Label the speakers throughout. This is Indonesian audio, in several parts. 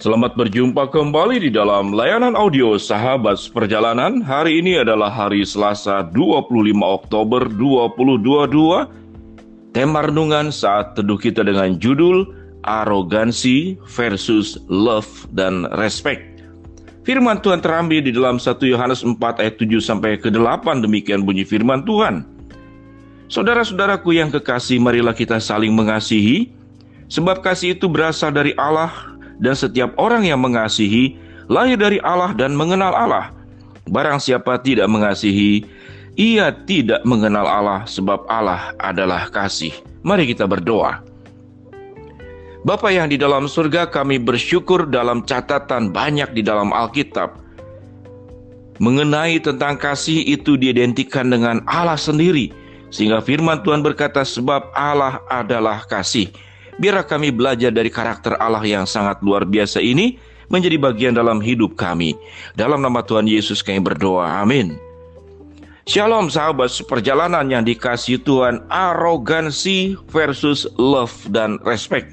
Speaker 1: Selamat berjumpa kembali di dalam layanan audio Sahabat Perjalanan. Hari ini adalah hari Selasa 25 Oktober 2022. Tema renungan saat teduh kita dengan judul Arogansi versus Love dan Respect. Firman Tuhan terambil di dalam 1 Yohanes 4 ayat 7 sampai ke 8. Demikian bunyi firman Tuhan. Saudara-saudaraku yang kekasih, marilah kita saling mengasihi, sebab kasih itu berasal dari Allah. Dan setiap orang yang mengasihi lahir dari Allah dan mengenal Allah. Barang siapa tidak mengasihi, ia tidak mengenal Allah, sebab Allah adalah kasih. Mari kita berdoa. Bapa yang di dalam surga, kami bersyukur dalam catatan banyak di dalam Alkitab mengenai tentang kasih itu diidentikan dengan Allah sendiri, sehingga firman Tuhan berkata, sebab Allah adalah kasih. Biarlah kami belajar dari karakter Allah yang sangat luar biasa ini menjadi bagian dalam hidup kami. Dalam nama Tuhan Yesus kami berdoa, amin. Shalom sahabat seperjalanan yang dikasihi Tuhan, arogansi versus love dan respect.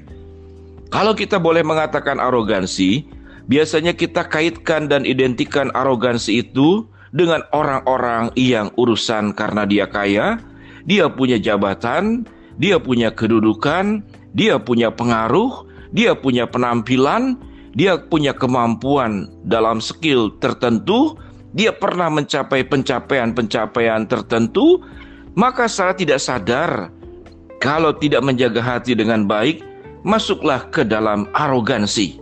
Speaker 1: Kalau kita boleh mengatakan arogansi, biasanya kita kaitkan dan identikan arogansi itu dengan orang-orang yang urusan karena dia kaya, dia punya jabatan, dia punya kedudukan, dia punya pengaruh, dia punya penampilan, dia punya kemampuan dalam skill tertentu, dia pernah mencapai pencapaian-pencapaian tertentu, maka secara tidak sadar, kalau tidak menjaga hati dengan baik, masuklah ke dalam arogansi.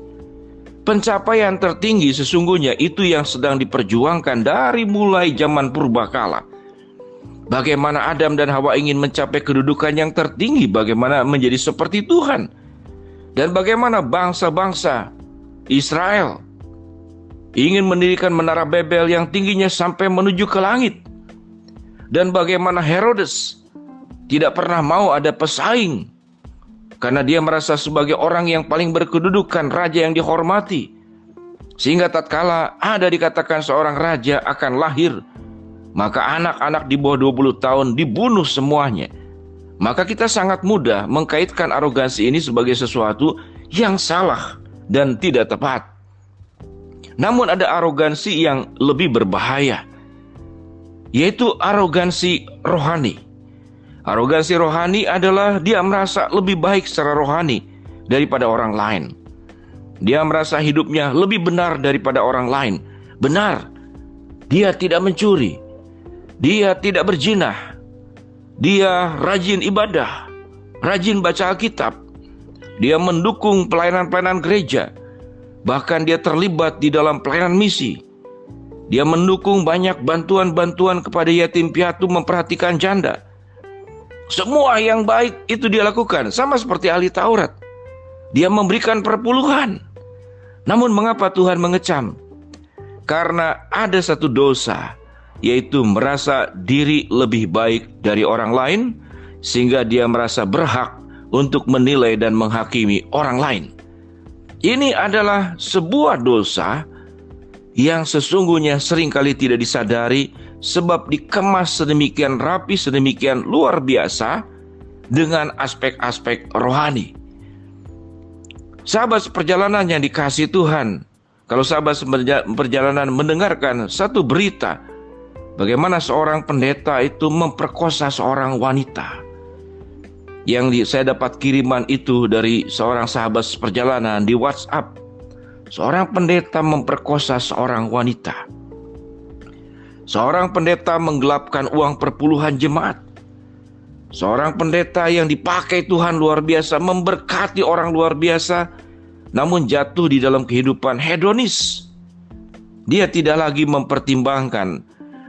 Speaker 1: Pencapaian tertinggi sesungguhnya itu yang sedang diperjuangkan dari mulai zaman purbakala. Bagaimana Adam dan Hawa ingin mencapai kedudukan yang tertinggi, bagaimana menjadi seperti Tuhan. Dan bagaimana bangsa-bangsa Israel ingin mendirikan menara Babel yang tingginya sampai menuju ke langit. Dan bagaimana Herodes tidak pernah mau ada pesaing, karena dia merasa sebagai orang yang paling berkedudukan, raja yang dihormati. Sehingga tatkala ada dikatakan seorang raja akan lahir, maka anak-anak di bawah 20 tahun dibunuh semuanya. Maka kita sangat mudah mengkaitkan arogansi ini sebagai sesuatu yang salah dan tidak tepat. Namun ada arogansi yang lebih berbahaya, yaitu arogansi rohani. Arogansi rohani adalah dia merasa lebih baik secara rohani daripada orang lain. Dia merasa hidupnya lebih benar daripada orang lain. Benar, dia tidak mencuri, dia tidak berzina, dia rajin ibadah, rajin baca Alkitab, dia mendukung pelayanan-pelayanan gereja, bahkan dia terlibat di dalam pelayanan misi. Dia mendukung banyak bantuan-bantuan kepada yatim piatu, memperhatikan janda. Semua yang baik itu dia lakukan, sama seperti ahli Taurat. Dia memberikan perpuluhan. Namun mengapa Tuhan mengecam? Karena ada satu dosa, yaitu merasa diri lebih baik dari orang lain, sehingga dia merasa berhak untuk menilai dan menghakimi orang lain. Ini adalah sebuah dosa yang sesungguhnya seringkali tidak disadari, sebab dikemas sedemikian rapi, sedemikian luar biasa dengan aspek-aspek rohani. Sahabat seperjalanan yang dikasihi Tuhan, kalau sahabat seperjalanan mendengarkan satu berita bagaimana seorang pendeta itu memperkosa seorang wanita. Yang saya dapat kiriman itu dari seorang sahabat seperjalanan di WhatsApp. Seorang pendeta memperkosa seorang wanita. Seorang pendeta menggelapkan uang perpuluhan jemaat. Seorang pendeta yang dipakai Tuhan luar biasa, memberkati orang luar biasa, namun jatuh di dalam kehidupan hedonis. Dia tidak lagi mempertimbangkan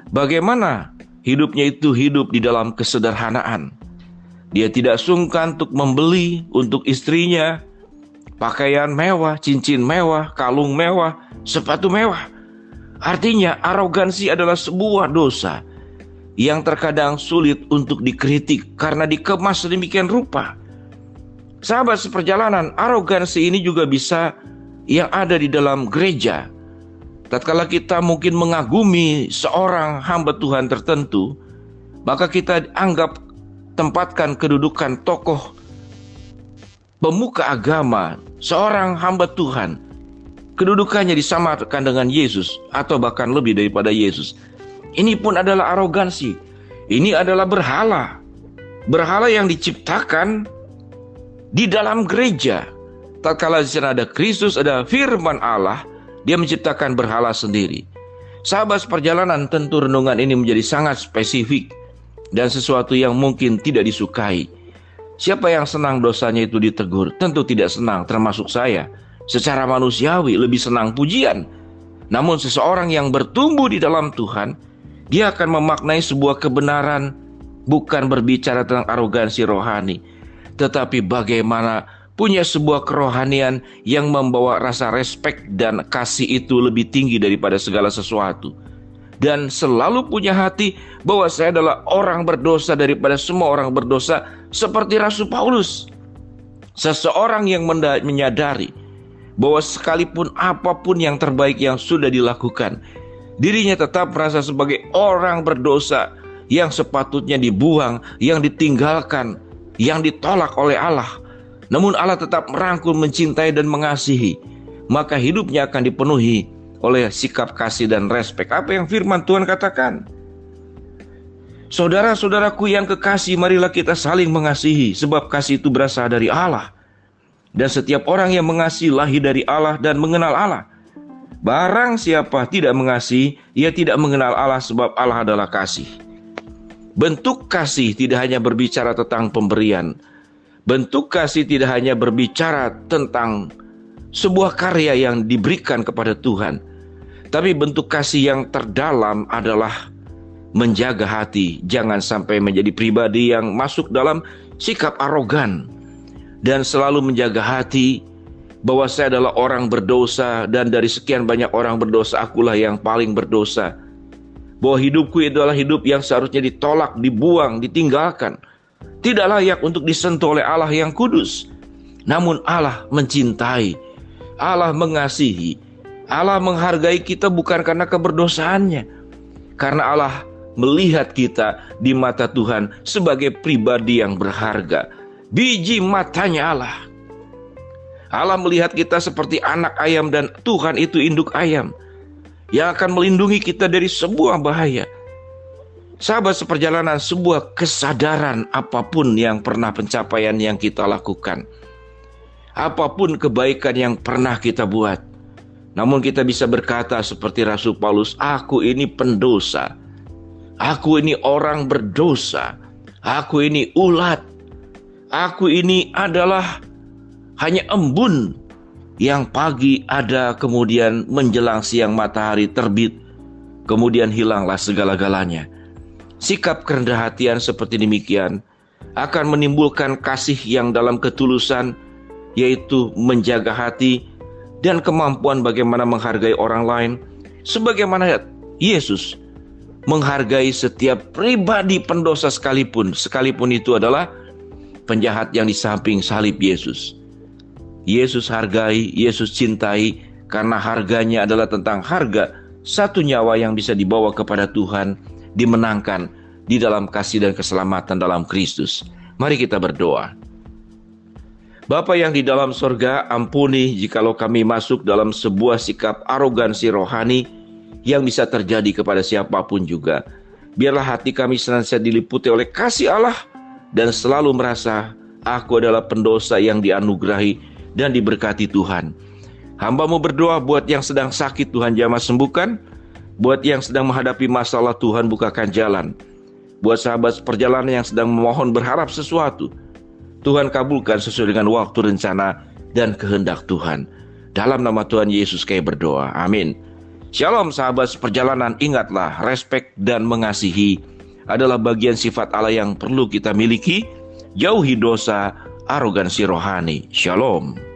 Speaker 1: bagaimana hidupnya itu hidup di dalam kesederhanaan. Dia tidak sungkan untuk membeli untuk istrinya pakaian mewah, cincin mewah, kalung mewah, sepatu mewah. Artinya arogansi adalah sebuah dosa yang terkadang sulit untuk dikritik karena dikemas sedemikian rupa. Sahabat seperjalanan, arogansi ini juga bisa yang ada di dalam gereja. Tatkala kita mungkin mengagumi seorang hamba Tuhan tertentu, maka kita anggap tempatkan kedudukan tokoh pemuka agama, seorang hamba Tuhan kedudukannya disamakan dengan Yesus atau bahkan lebih daripada Yesus. Ini pun adalah arogansi. Ini adalah berhala. Berhala yang diciptakan di dalam gereja. Tatkala di sana ada Kristus, ada firman Allah, dia menciptakan berhala sendiri. Sahabat perjalanan, tentu renungan ini menjadi sangat spesifik dan sesuatu yang mungkin tidak disukai. Siapa yang senang dosanya itu ditegur? Tentu tidak senang, termasuk saya. Secara manusiawi lebih senang pujian. Namun seseorang yang bertumbuh di dalam Tuhan, dia akan memaknai sebuah kebenaran, bukan berbicara tentang arogansi rohani, tetapi bagaimana punya sebuah kerohanian yang membawa rasa respek dan kasih itu lebih tinggi daripada segala sesuatu. Dan selalu punya hati bahwa saya adalah orang berdosa daripada semua orang berdosa, seperti Rasul Paulus. Seseorang yang menyadari bahwa sekalipun apapun yang terbaik yang sudah dilakukan, dirinya tetap merasa sebagai orang berdosa yang sepatutnya dibuang, yang ditinggalkan, yang ditolak oleh Allah. Namun Allah tetap merangkul, mencintai dan mengasihi. Maka hidupnya akan dipenuhi oleh sikap kasih dan respek. Apa yang firman Tuhan katakan? Saudara-saudaraku yang kekasih, marilah kita saling mengasihi, sebab kasih itu berasal dari Allah. Dan setiap orang yang mengasihi lahir dari Allah dan mengenal Allah. Barang siapa tidak mengasihi, ia tidak mengenal Allah, sebab Allah adalah kasih. Bentuk kasih tidak hanya berbicara tentang pemberian. Bentuk kasih tidak hanya berbicara tentang sebuah karya yang diberikan kepada Tuhan. Tapi bentuk kasih yang terdalam adalah menjaga hati. Jangan sampai menjadi pribadi yang masuk dalam sikap arogan. Dan selalu menjaga hati bahwa saya adalah orang berdosa, dan dari sekian banyak orang berdosa, akulah yang paling berdosa. Bahwa hidupku adalah hidup yang seharusnya ditolak, dibuang, ditinggalkan. Tidak layak untuk disentuh oleh Allah yang kudus. Namun Allah mencintai, Allah mengasihi, Allah menghargai kita bukan karena keberdosaannya. Karena Allah melihat kita di mata Tuhan sebagai pribadi yang berharga. Biji matanya Allah. Allah melihat kita seperti anak ayam, dan Tuhan itu induk ayam yang akan melindungi kita dari sebuah bahaya. Sahabat seperjalanan, sebuah kesadaran apapun yang pernah pencapaian yang kita lakukan, apapun kebaikan yang pernah kita buat, namun kita bisa berkata seperti Rasul Paulus, aku ini pendosa, aku ini orang berdosa, aku ini ulat, aku ini adalah hanya embun yang pagi ada, kemudian menjelang siang matahari terbit, kemudian hilanglah segala-galanya. Sikap kerendah hatian seperti demikian akan menimbulkan kasih yang dalam ketulusan, yaitu menjaga hati dan kemampuan bagaimana menghargai orang lain, sebagaimana Yesus menghargai setiap pribadi pendosa sekalipun itu adalah penjahat yang di samping salib Yesus. Yesus hargai, Yesus cintai, karena harganya adalah tentang harga satu nyawa yang bisa dibawa kepada Tuhan, dimenangkan di dalam kasih dan keselamatan dalam Kristus. Mari kita berdoa. Bapa yang di dalam sorga, ampuni jikalau kami masuk dalam sebuah sikap arogansi rohani yang bisa terjadi kepada siapapun juga. Biarlah hati kami senantiasa diliputi oleh kasih Allah dan selalu merasa aku adalah pendosa yang dianugerahi dan diberkati Tuhan. Hamba-Mu berdoa buat yang sedang sakit, Tuhan jamah sembuhkan. Buat yang sedang menghadapi masalah, Tuhan bukakan jalan. Buat sahabat perjalanan yang sedang memohon berharap sesuatu, Tuhan kabulkan sesuai dengan waktu, rencana, dan kehendak Tuhan. Dalam nama Tuhan Yesus kami berdoa. Amin. Shalom sahabat perjalanan, ingatlah respek dan mengasihi adalah bagian sifat Allah yang perlu kita miliki. Jauhi dosa, arogansi rohani. Shalom.